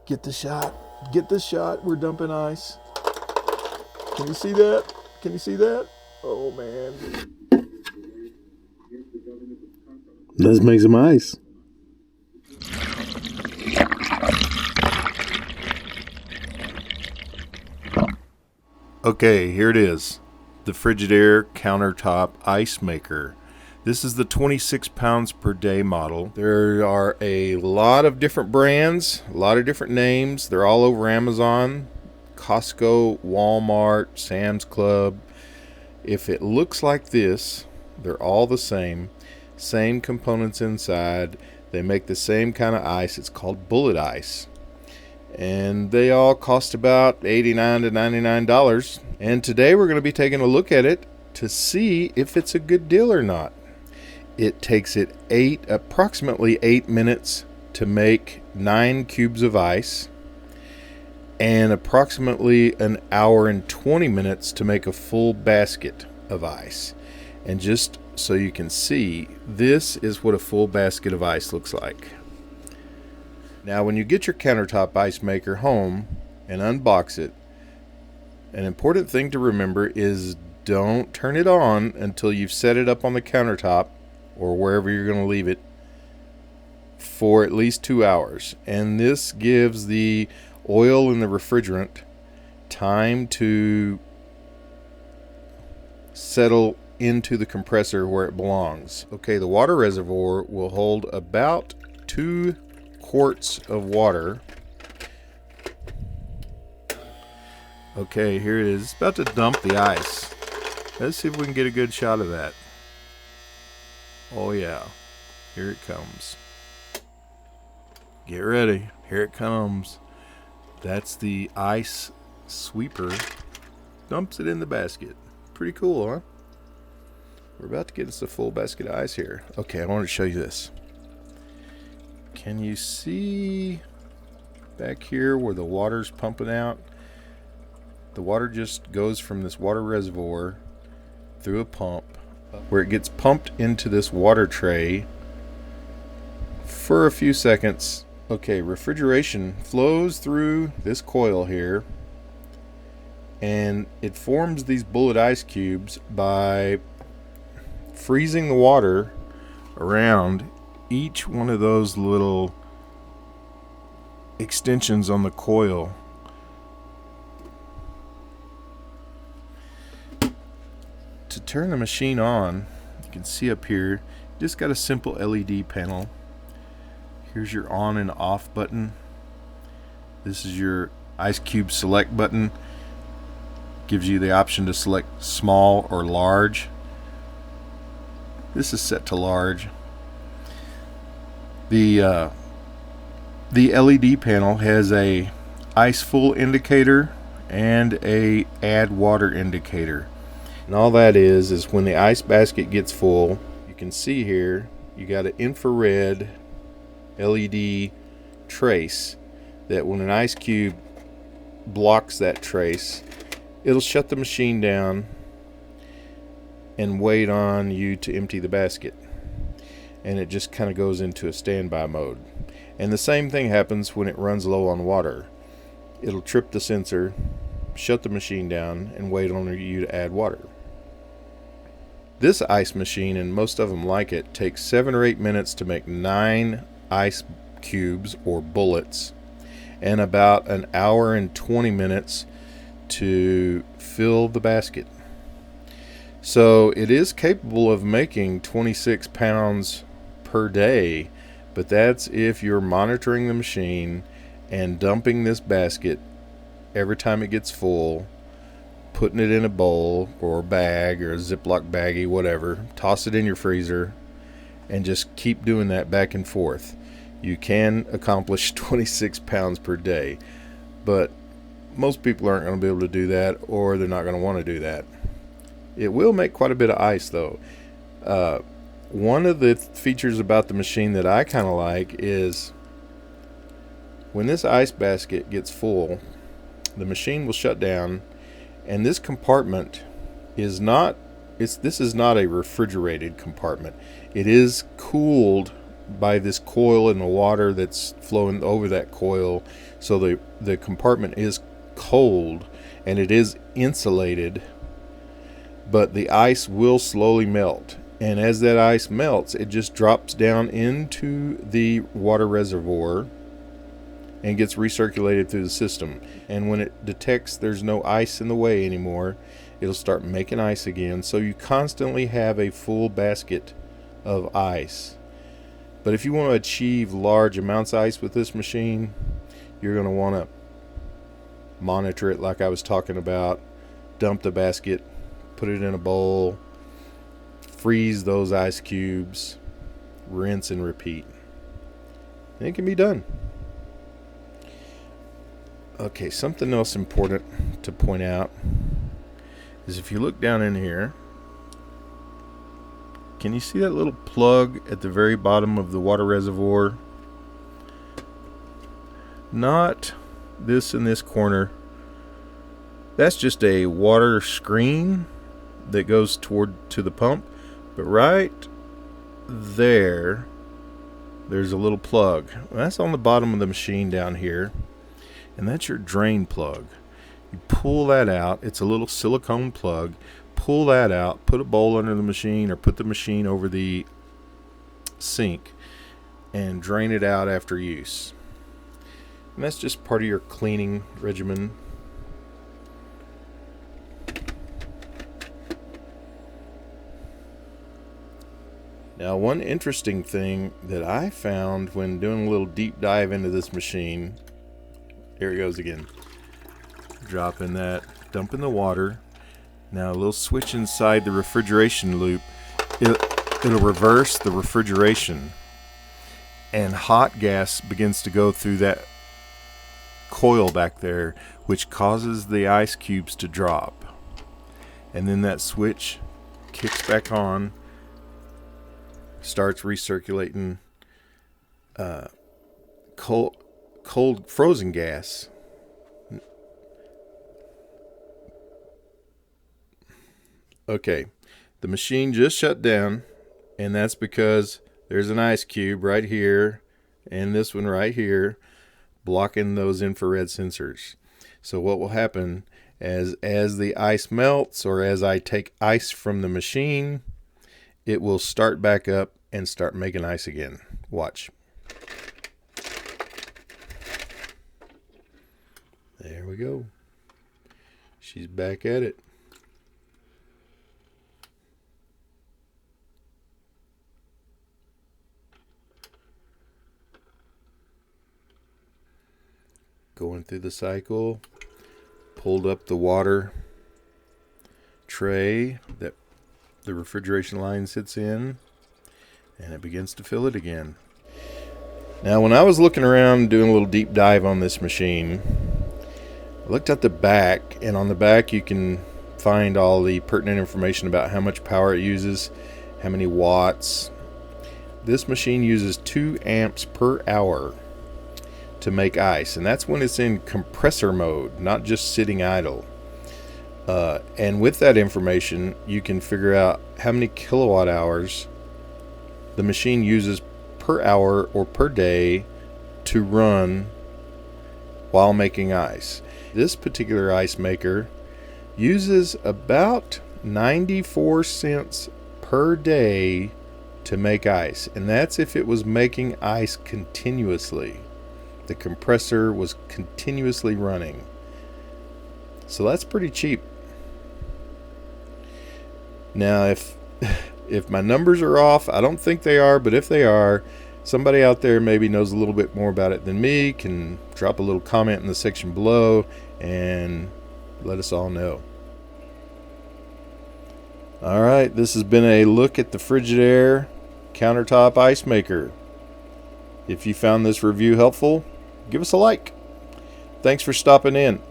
Get the shot. Get the shot. We're dumping ice. Can you see that? Can you see that? Oh, man. Let's make some ice. Okay, here it is. The Frigidaire Countertop Ice Maker. This is the 26 pounds per day model. There are a lot of different brands, a lot of different names. They're all over Amazon, Costco, Walmart, Sam's Club. If it looks like this, they're all the same components inside. They make the same kind of ice. It's called bullet ice. And they all cost about $89 to $99. And today we're going to be taking a look at it to see if it's a good deal or not. It takes it approximately 8 minutes to make 9 cubes of ice, and approximately an hour and 20 minutes to make a full basket of ice. And just so you can see, this is what a full basket of ice looks like. Now, when you get your countertop ice maker home and unbox it, an important thing to remember is don't turn it on until you've set it up on the countertop or wherever you're going to leave it for at least 2 hours. And this gives the oil and the refrigerant time to settle into the compressor where it belongs. Okay, the water reservoir will hold about 2 quarts of water. Okay, here it is. It's about to dump the ice. Let's see if we can get a good shot of that. Oh yeah, here it comes. Get ready, here it comes. That's the ice sweeper. Dumps it in the basket. Pretty cool, huh? We're about to get us a full basket of ice here. Okay, I want to show you this. Can you see back here where the water's pumping out? The water just goes from this water reservoir through a pump where it gets pumped into this water tray for a few seconds. Okay, refrigeration flows through this coil here, and it forms these bullet ice cubes by freezing the water around each one of those little extensions on the coil. To turn the machine on, you can see up here, just got a simple LED panel. Here's your on and off button. This is your ice cube select button. Gives you the option to select small or large. This is set to large. The LED panel has a ice full indicator and a add water indicator. And all that is when the ice basket gets full, you can see here, you got an infrared LED trace that when an ice cube blocks that trace, it'll shut the machine down and wait on you to empty the basket. And it just kind of goes into a standby mode. And the same thing happens when it runs low on water. It'll trip the sensor, shut the machine down, and wait on you to add water. This ice machine, and most of them like it, takes 7 or 8 minutes to make 9 ice cubes or bullets, and about an hour and 20 minutes to fill the basket. So it is capable of making 26 pounds per day, but that's if you're monitoring the machine and dumping this basket every time it gets full, putting it in a bowl or a bag or a Ziploc baggie, whatever, toss it in your freezer, and just keep doing that back and forth. You can accomplish 26 pounds per day, but most people aren't going to be able to do that, or they're not going to want to do that. It will make quite a bit of ice though. One of the features about the machine that I kind of like is when this ice basket gets full, the machine will shut down, and this compartment is not, this is not a refrigerated compartment. It is cooled by this coil and the water that's flowing over that coil. So the compartment is cold and it is insulated, but the ice will slowly melt. And as that ice melts, it just drops down into the water reservoir and gets recirculated through the system. And when it detects there's no ice in the way anymore, it'll start making ice again. So you constantly have a full basket of ice. But if you want to achieve large amounts of ice with this machine, you're going to want to monitor it like I was talking about. Dump the basket, put it in a bowl, freeze those ice cubes, rinse and repeat. And it can be done. Okay, something else important to point out is if you look down in here, can you see that little plug at the very bottom of the water reservoir? Not this in this corner. That's just a water screen that goes to the pump. But right there, there's a little plug. That's on the bottom of the machine down here. And that's your drain plug. You pull that out. It's a little silicone plug. Pull that out, put a bowl under the machine or put the machine over the sink and drain it out after use. And that's just part of your cleaning regimen. Now, one interesting thing that I found when doing a little deep dive into this machine, here it goes again. Dropping that, dumping the water. Now a little switch inside the refrigeration loop, it'll reverse the refrigeration, and hot gas begins to go through that coil back there, which causes the ice cubes to drop. And then that switch kicks back on, starts recirculating cold frozen gas. Okay, the machine just shut down, and that's because there's an ice cube right here and this one right here blocking those infrared sensors. So what will happen as the ice melts, or as I take ice from the machine, it will start back up and start making ice again. Watch. There we go. She's back at it. Going through the cycle, pulled up the water tray that the refrigeration line sits in, and it begins to fill it again. Now, when I was looking around doing a little deep dive on this machine, I looked at the back, and on the back you can find all the pertinent information about how much power it uses, how many watts. This machine uses 2 amps per hour to make ice, and that's when it's in compressor mode, not just sitting idle. And with that information, you can figure out how many kilowatt hours the machine uses per hour or per day to run while making ice. This particular ice maker uses about 94 cents per day to make ice, and that's if it was making ice continuously. The compressor was continuously running. So that's pretty cheap. Now, if my numbers are off, I don't think they are, but if they are, somebody out there maybe knows a little bit more about it than me, can drop a little comment in the section below and let us all know. All right, this has been a look at the Frigidaire Countertop Ice Maker. If you found this review helpful, give us a like. Thanks for stopping in.